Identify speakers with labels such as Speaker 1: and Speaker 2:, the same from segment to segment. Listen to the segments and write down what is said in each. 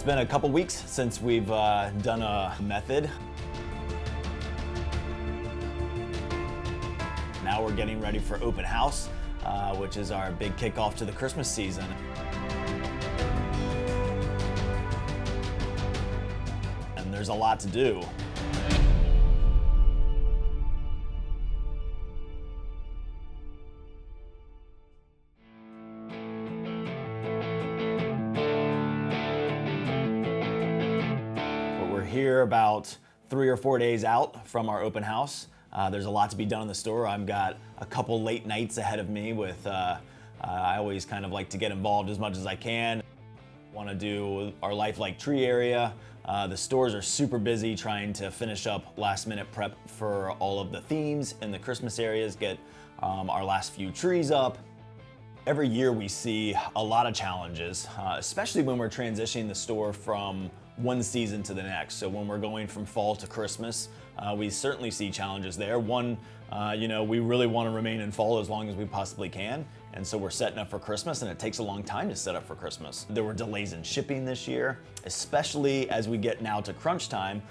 Speaker 1: been a couple weeks since we've done a method. Now we're getting ready for open house, which is our big kickoff to the Christmas season. And there's a lot to do. We're here about 3 or 4 days out from our open house. There's a lot to be done in the store. I've got a couple late nights ahead of me with, I always kind of like to get involved as much as I can. Want to do our lifelike tree area. The stores are super busy trying to finish up last minute prep for all of the themes in the Christmas areas, get our last few trees up. Every year we see a lot of challenges, especially when we're transitioning the store from one season to the next. So when we're going from fall to Christmas, we certainly see challenges there. One, we really want to remain in fall as long as we possibly can. And so we're setting up for Christmas, and it takes a long time to set up for Christmas. There were delays in shipping this year, especially as we get now to crunch time.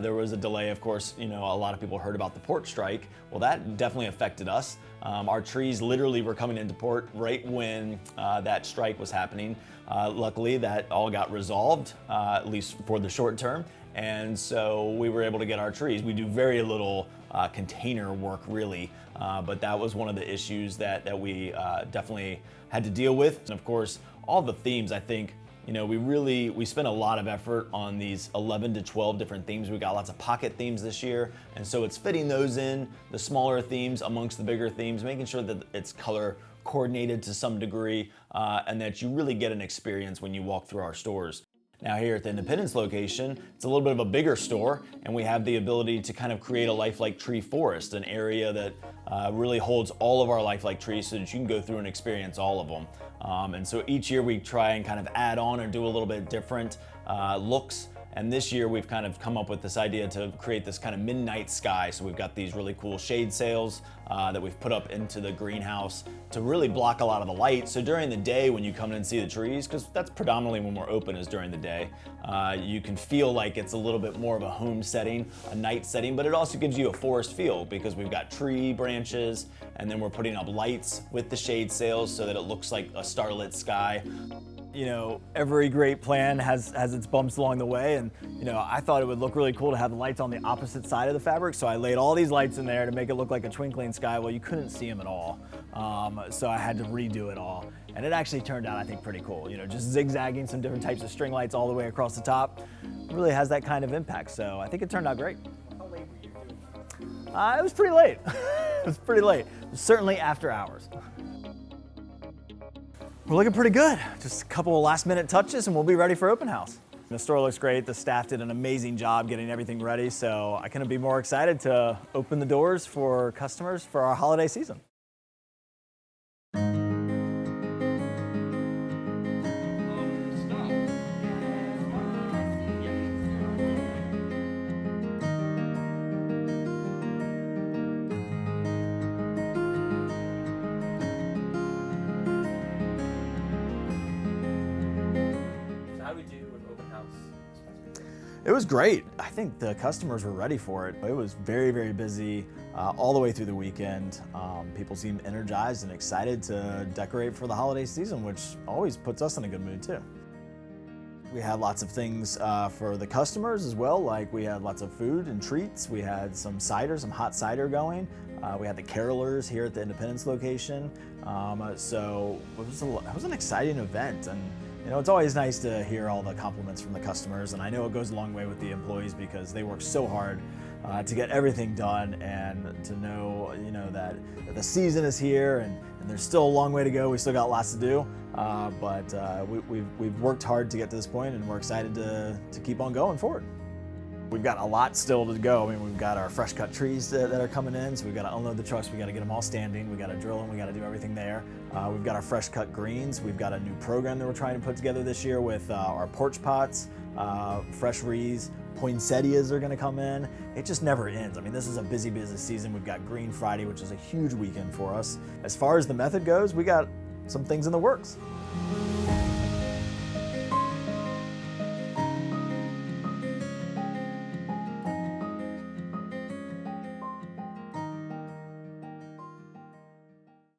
Speaker 1: There was a delay, of course, a lot of people heard about the port strike. Well, that definitely affected us. Our trees literally were coming into port right when that strike was happening. Luckily, that all got resolved, at least for the short term. And so we were able to get our trees. We do very little container work really, but that was one of the issues that we definitely had to deal with. And of course, all the themes, I think, we spent a lot of effort on these 11 to 12 different themes. We got lots of pocket themes this year. And so it's fitting those in, the smaller themes amongst the bigger themes, making sure that it's color coordinated to some degree, and that you really get an experience when you walk through our stores. Now here at the Independence location, it's a little bit of a bigger store, and we have the ability to kind of create a lifelike tree forest, an area that really holds all of our lifelike trees so that you can go through and experience all of them. And so each year we try and kind of add on or do a little bit different looks. And this year we've kind of come up with this idea to create this kind of midnight sky. So we've got these really cool shade sails that we've put up into the greenhouse to really block a lot of the light. So during the day when you come in and see the trees, because that's predominantly when we're open is during the day, you can feel like it's a little bit more of a home setting, a night setting, but it also gives you a forest feel because we've got tree branches and then we're putting up lights with the shade sails so that it looks like a starlit sky. Every great plan has its bumps along the way, and I thought it would look really cool to have the lights on the opposite side of the fabric, so I laid all these lights in there to make it look like a twinkling sky. Well, you couldn't see them at all, so I had to redo it all, and it actually turned out, I think, pretty cool. Just zigzagging some different types of string lights all the way across the top really has that kind of impact, so I think it turned out great.
Speaker 2: How late were you doing it?
Speaker 1: It was pretty late. It was pretty late, certainly after hours. We're looking pretty good. Just a couple of last minute touches and we'll be ready for open house. The store looks great. The staff did an amazing job getting everything ready, so I couldn't be more excited to open the doors for customers for our holiday season.
Speaker 2: How do we do with open house?
Speaker 1: It was great. I think the customers were ready for it. It was very, very busy all the way through the weekend. People seemed energized and excited to decorate for the holiday season, which always puts us in a good mood too. We had lots of things for the customers as well, like we had lots of food and treats. We had some cider, some hot cider going. We had the carolers here at the Independence location. So it was an exciting event, and it's always nice to hear all the compliments from the customers, and I know it goes a long way with the employees because they work so hard to get everything done, and to know that the season is here and there's still a long way to go. We still got lots to do, but we've worked hard to get to this point, and we're excited to keep on going forward. We've got a lot still to go. I mean, we've got our fresh cut trees that are coming in, so we've got to unload the trucks, we got to get them all standing, we got to drill them, we got to do everything there. We've got our fresh cut greens. We've got a new program that we're trying to put together this year with our porch pots, fresh wreaths, poinsettias are going to come in. It just never ends. I mean, this is a busy season. We've got Green Friday, which is a huge weekend for us. As far as the method goes, we got some things in the works.